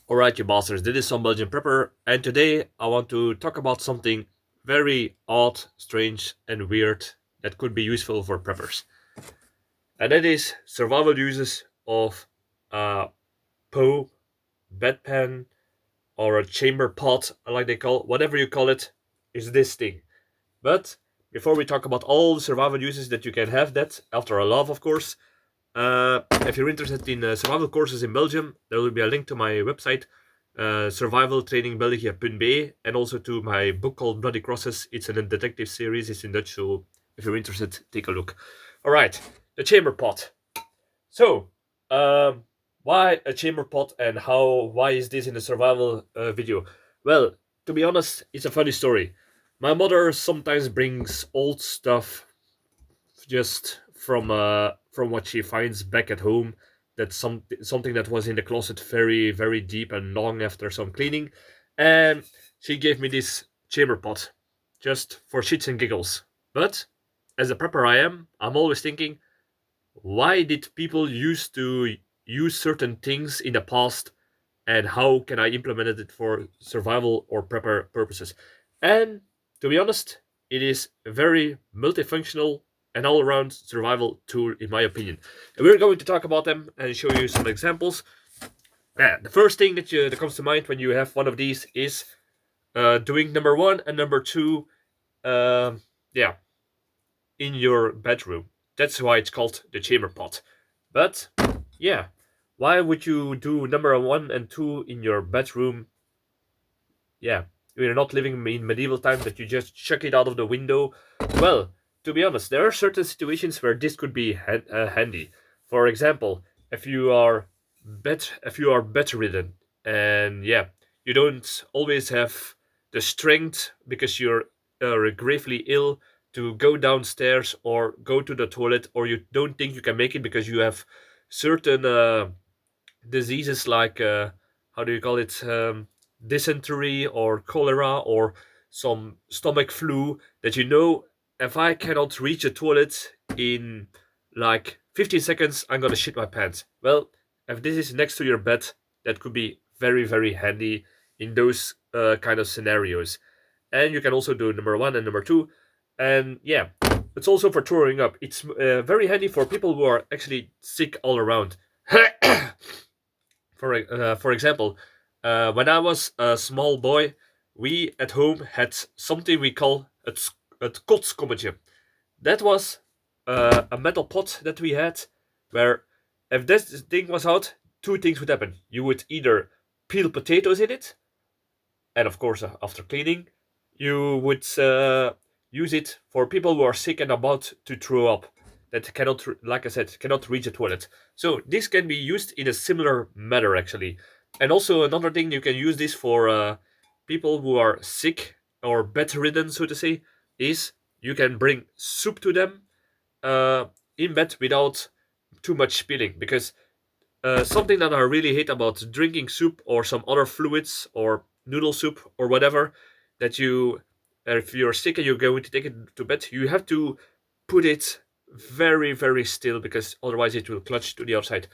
Alright, you bastards, this is Some-Belgian-prepper, and today I want to talk about something very odd, strange, and weird that could be useful for preppers. And that is survival uses of a PO, bedpan, or a chamber pot, like they call whatever you call it, is this thing. But before we talk about all the survival uses that you can have that, after a love, of course, if you're interested in survival courses in Belgium, there will be a link to my website, survivaltrainingbelgië.be, and also to my book called Bloody Crosses. It's a detective series, it's in Dutch, so if you're interested, take a look. Alright, the chamber pot. So, why a chamber pot and why is this in a survival video? Well, to be honest, it's a funny story. My mother sometimes brings old stuff just from what she finds back at home. That's something that was in the closet very deep and long after some cleaning, and she gave me this chamber pot just for shits and giggles. But as a prepper I'm always thinking, why did people used to use certain things in the past, and how can I implement it for survival or prepper purposes? And to be honest, it is a very multifunctional and all-around survival tool in my opinion. And we're going to talk about them and show you some examples. Yeah, the first thing that comes to mind when you have one of these is doing number one and number two, yeah, in your bedroom. That's why it's called the chamber pot. But yeah, why would you do number one and two in your bedroom? Yeah, we're not living in medieval times that you just chuck it out of the window. Well, to be honest, there are certain situations where this could be handy. For example, if you are bedridden, and yeah, you don't always have the strength because you're gravely ill to go downstairs or go to the toilet, or you don't think you can make it because you have certain diseases like how do you call it, dysentery or cholera or some stomach flu, that you know, if I cannot reach a toilet in like 15 seconds, I'm gonna shit my pants. Well, if this is next to your bed, that could be very handy in those kind of scenarios. And you can also do number one and number two. And yeah, it's also for touring up. It's very handy for people who are actually sick all around. For example, when I was a small boy, we at home had something we call het kotskommetje. That was a metal pot that we had, where if this thing was out, two things would happen. You would either peel potatoes in it, and of course, after cleaning, you would use it for people who are sick and about to throw up, that cannot, like I said, cannot reach a toilet. So this can be used in a similar manner actually. And also another thing, you can use this for people who are sick or bedridden, so to say, is you can bring soup to them uh, in bed without too much spilling. Because something that I really hate about drinking soup or some other fluids or noodle soup or whatever, that if you're sick and you're going to take it to bed, you have to put it very still, because otherwise it will clutch to the outside.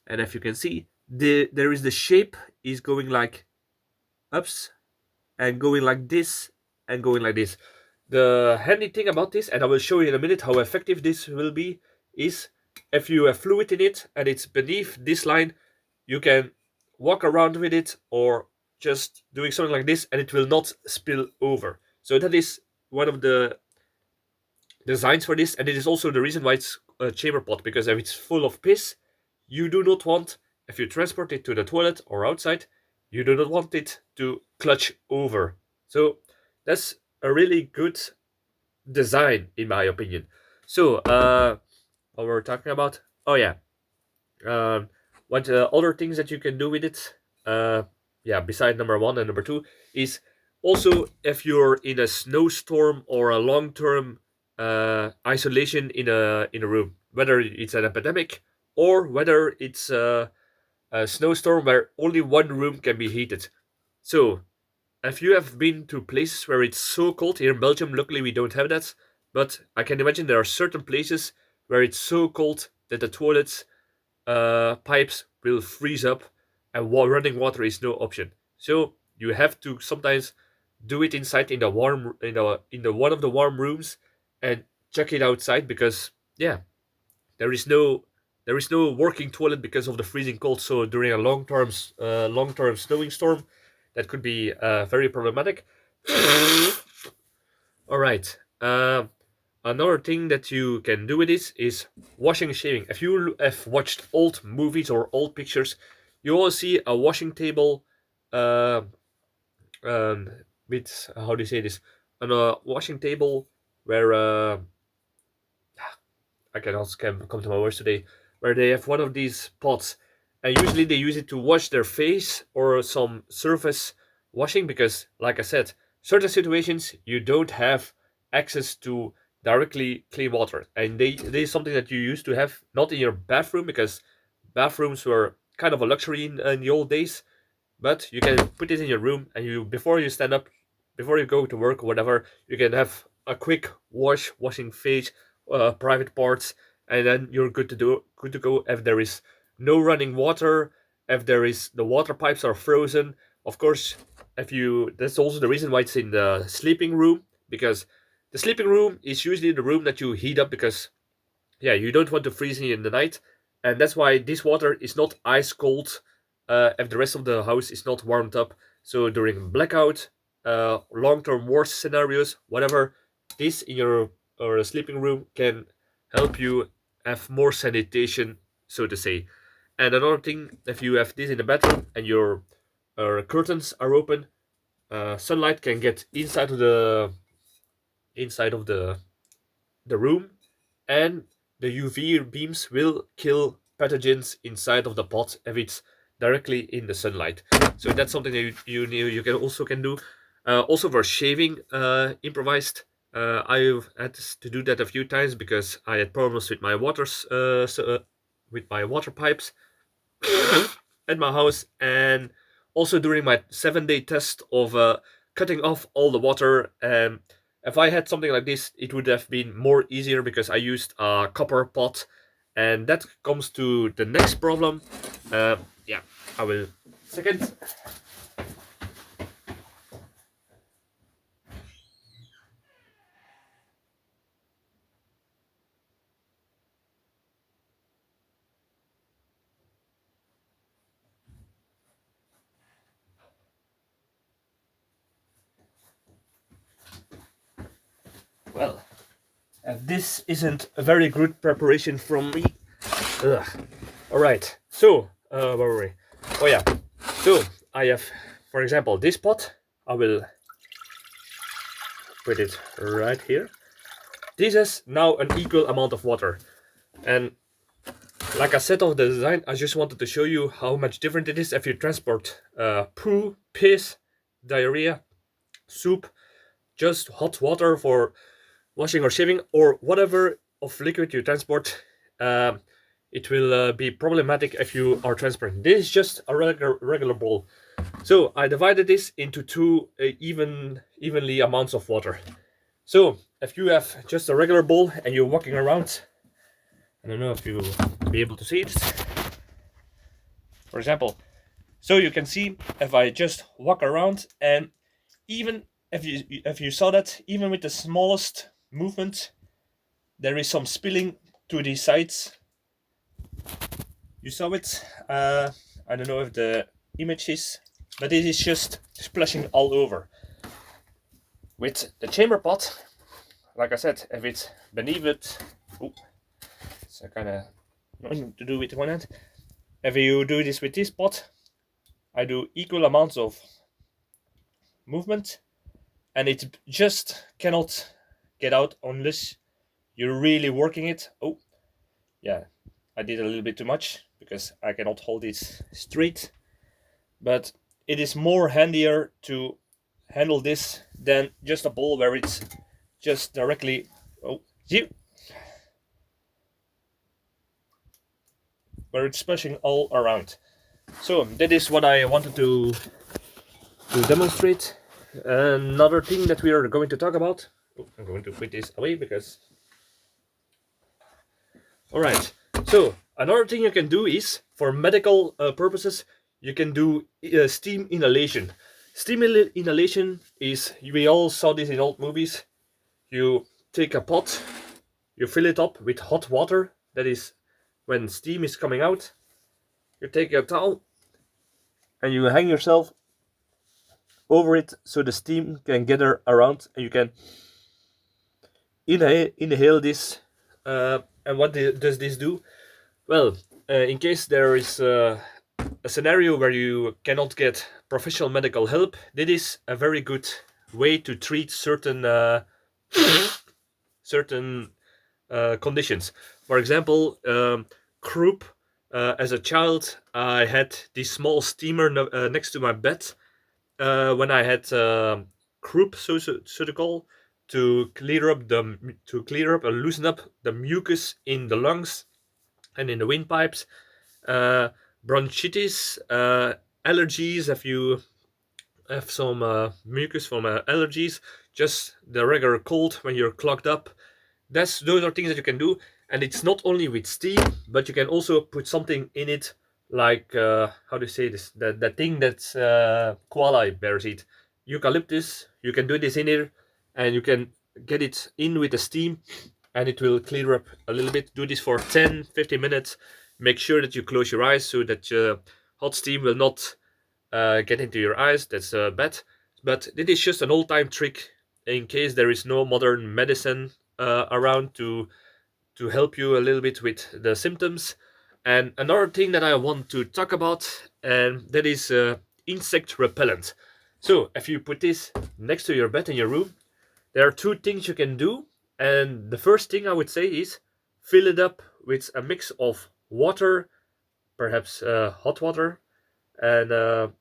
And if you can see, there is the shape is going like ups and going like this and going like this. The handy thing about this, and I will show you in a minute how effective this will be, is if you have fluid in it and it's beneath this line, you can walk around with it or just doing something like this and it will not spill over. So that is one of the designs for this, and it is also the reason why it's a chamber pot, because if it's full of piss, you do not want, if you transport it to the toilet or outside, you do not want it to clutch over. So that's a really good design in my opinion. So what we're talking about, oh yeah, um what other things that you can do with it, yeah, beside number one and number two, is also if you're in a snowstorm or a long-term isolation in a room, whether it's an epidemic or whether it's a snowstorm where only one room can be heated. So if you have been to places where it's so cold, here in Belgium, luckily we don't have that, but I can imagine there are certain places where it's so cold that the toilets pipes will freeze up, and running water is no option. So you have to sometimes do it inside in the warm in the one of the warm rooms, and check it outside, because yeah, there is no working toilet because of the freezing cold. So during a long term snowing storm, that could be very problematic. All right. Another thing that you can do with this is washing and shaving. If you have watched old movies or old pictures, you will see a washing table, uh, um, with, how do you say this? On a washing table where I can also come to my words today, where they have one of these pots, and usually they use it to wash their face or some surface washing, because, like I said, certain situations you don't have access to directly clean water, and they is something that you used to have not in your bathroom, because bathrooms were kind of a luxury in the old days, but you can put it in your room, and you before you stand up, before you go to work or whatever, you can have a quick washing face, private parts, and then you're good to go. If there is no running water, if there is the water pipes are frozen, of course, if you that's also the reason why it's in the sleeping room, because the sleeping room is usually the room that you heat up, because yeah, you don't want to freeze in the night, and that's why this water is not ice cold if the rest of the house is not warmed up. So during blackout, long-term worst scenarios, whatever, this in your or a sleeping room can help you have more sanitation, so to say. And another thing, if you have this in the bedroom and your curtains are open, sunlight can get inside of the room, and the UV beams will kill pathogens inside of the pot if it's directly in the sunlight. So that's something that you can do. Also for shaving, improvised. I've had to do that a few times because I had problems with my with my water pipes at my house, and also during my 7-day test of cutting off all the water. If I had something like this, it would have been more easier because I used a copper pot, and that comes to the next problem. Yeah, I will second. Well, this isn't a very good preparation from me. Ugh. All right. So, where were we? Oh yeah. So I have, for example, this pot. I will put it right here. This has now an equal amount of water, and like I said of the design, I just wanted to show you how much different it is if you transport poo, piss, diarrhea, soup, just hot water for washing or shaving, or whatever of liquid you transport. Um, it will be problematic if you are transporting. This is just a regular bowl. So I divided this into two evenly amounts of water. So if you have just a regular bowl and you're walking around, I don't know if you'll be able to see it. For example, so you can see if I just walk around, and even if you saw that, even with the smallest movement, there is some spilling to the sides. You saw it. I don't know if the image is, but it is just splashing all over. With the chamber pot, like I said, if it's beneath it, it's kind of nothing to do with one hand. If you do this with this pot, I do equal amounts of movement, and it just cannot get out unless you're really working it. Oh, yeah, I did a little bit too much because I cannot hold it straight, but it is more handier to handle this than just a bowl where it's just directly, where it's splashing all around. So that is what I wanted to demonstrate. Another thing that we are going to talk about. I'm going to put this away because. All right. So Another thing you can do is, for medical purposes, you can do steam inhalation. Inhalation is, we all saw this in old movies. You take a pot, you fill it up with hot water, that is when steam is coming out. You take a towel and you hang yourself over it so the steam can gather around and you can inhale this. And what does this do? Well, in case there is a scenario where you cannot get professional medical help, this is a very good way to treat certain conditions. For example, croup. As a child, I had this small steamer next to my bed when I had croup, so to call, to clear up and loosen up the mucus in the lungs and in the windpipes, bronchitis, allergies. If you have some mucus from allergies, just the regular cold when you're clogged up. Those are things that you can do, and it's not only with steam, but you can also put something in it, like how do you say this? The thing that koala bears eat, eucalyptus. You can do this in here, and you can get it in with the steam, and it will clear up a little bit. Do this for 10-15 minutes. Make sure that you close your eyes so that hot steam will not get into your eyes. That's bad. But this is just an old-time trick in case there is no modern medicine around to help you a little bit with the symptoms. And another thing that I want to talk about, and that is insect repellent. So if you put this next to your bed in your room, there are two things you can do. And the first thing I would say is fill it up with a mix of water, perhaps hot water, and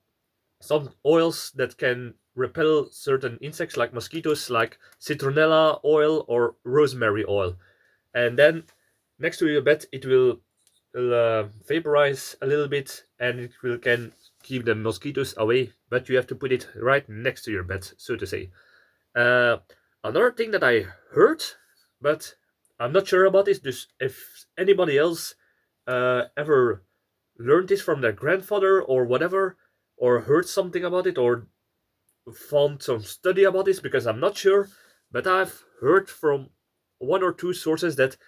some oils that can repel certain insects like mosquitoes, like citronella oil or rosemary oil. And then next to your bed, it will vaporize a little bit, and it will can keep the mosquitoes away. But you have to put it right next to your bed, so to say. Uh, Another thing that I heard, but I'm not sure about this. Just if anybody else ever learned this from their grandfather or whatever, or heard something about it, or found some study about this, because I'm not sure, but I've heard from one or two sources that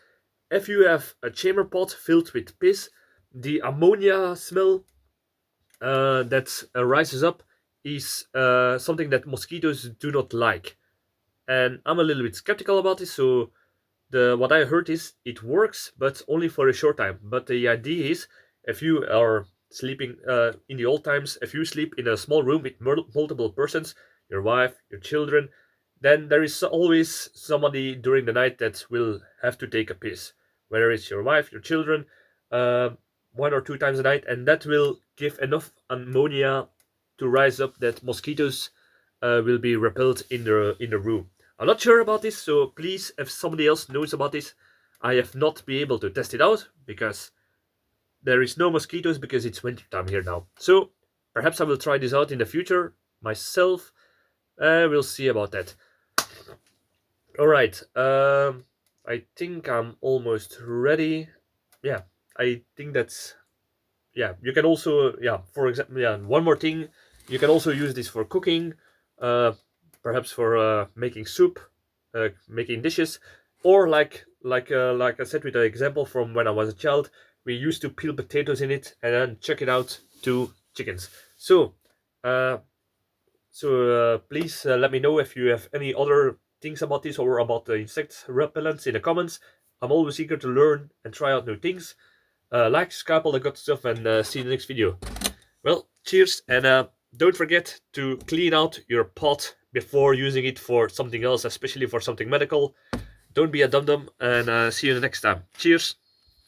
if you have a chamber pot filled with piss, the ammonia smell that rises up is something that mosquitoes do not like. And I'm a little bit skeptical about this, so what I heard is it works, but only for a short time. But the idea is, if you are sleeping in the old times, if you sleep in a small room with multiple persons, your wife, your children, then there is always somebody during the night that will have to take a piss, whether it's your wife, your children, uh, 1 or 2 times a night, and that will give enough ammonia to rise up that mosquitoes will be repelled in the room. I'm not sure about this, so please, if somebody else knows about this, I have not been able to test it out because there is no mosquitoes because it's winter time here now. So perhaps I will try this out in the future myself. We'll see about that. All right. I think I'm almost ready. Yeah, I think that's. Yeah, you can also, yeah, for example, yeah, one more thing, you can also use this for cooking, perhaps for making soup, making dishes, or like I said with the example from when I was a child, we used to peel potatoes in it and then chuck it out to chickens. So uh, please let me know if you have any other things about this or about the insect repellents in the comments. I'm always eager to learn and try out new things. Like, subscribe, all the good stuff, and see you in the next video. Well, cheers, and don't forget to clean out your pot before using it for something else, especially for something medical. Don't be a dum-dum, and see you the next time. Cheers!